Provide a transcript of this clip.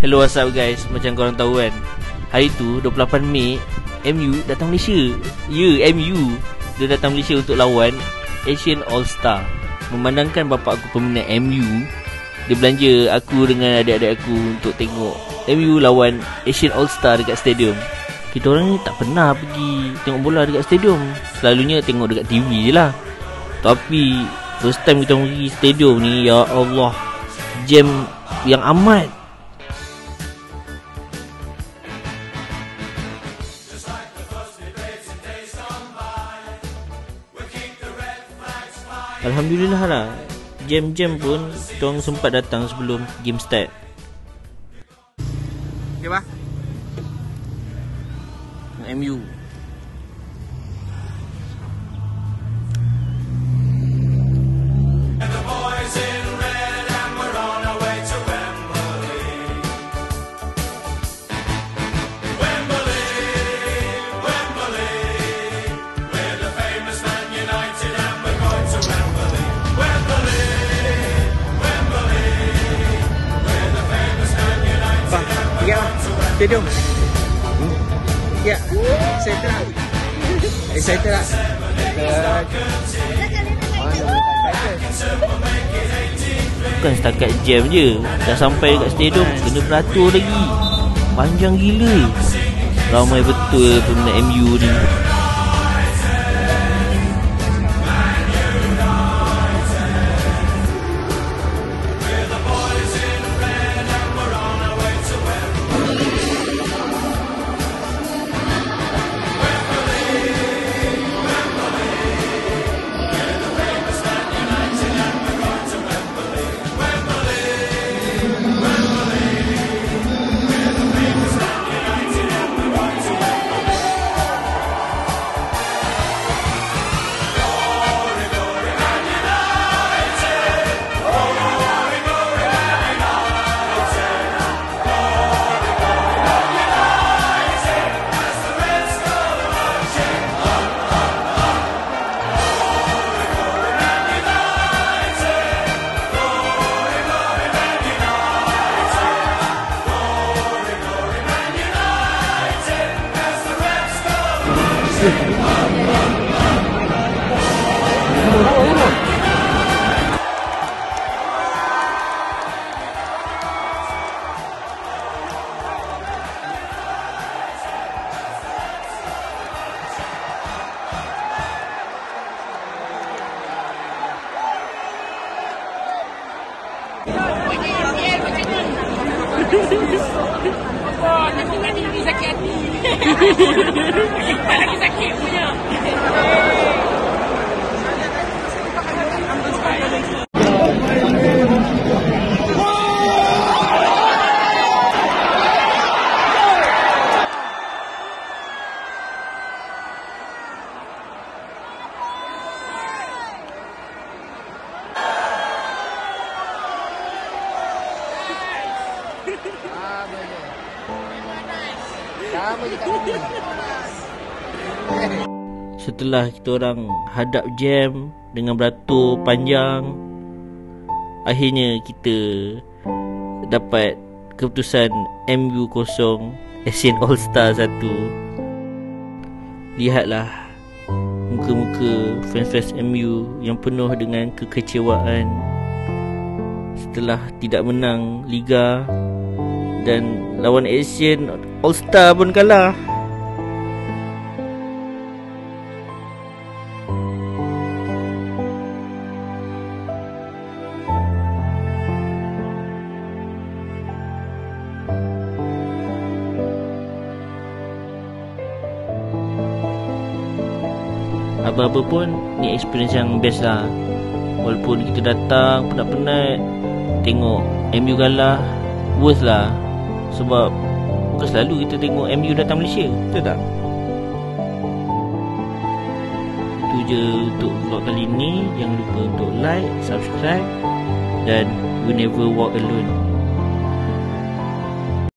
Hello, what's up guys? Macam korang tahu kan, hari tu 28 Mei MU datang Malaysia. MU dia datang Malaysia untuk lawan Asian All-Star. Memandangkan bapak aku peminat MU, dia belanja aku dengan adik-adik aku untuk tengok MU lawan Asian All-Star dekat stadium. Kita orang ni tak pernah pergi tengok bola dekat stadium. Selalunya tengok dekat TV je lah. Tapi first time kita pergi stadium ni, ya Allah, jam yang amat. Alhamdulillah lah, jam-jam pun kita sempat datang sebelum game start. Okay bah, MU stadium. Ya, excited lah. Bukan setakat jam je, dah sampai dekat stadium kena beratur lagi. Panjang gila. Ramai betul peminat MU ni. Oh, tengok kat TV sakit hati. Lagi sakit punya. Setelah kita orang hadap jam dengan beratur panjang, akhirnya kita dapat keputusan MU 0, Asian All-Star 1. Lihatlah muka-muka fans-fans MU yang penuh dengan kekecewaan setelah tidak menang Liga dan lawan Asian All-Star pun kalah. Apa-apa pun ni experience yang best lah. Walaupun kita datang penat-penat, tengok MU kalah, worth lah. Sebab bukan selalu kita tengok MU datang Malaysia, betul tak? Itu je untuk vlog kali ni. Jangan lupa untuk like, subscribe, dan we never walk alone.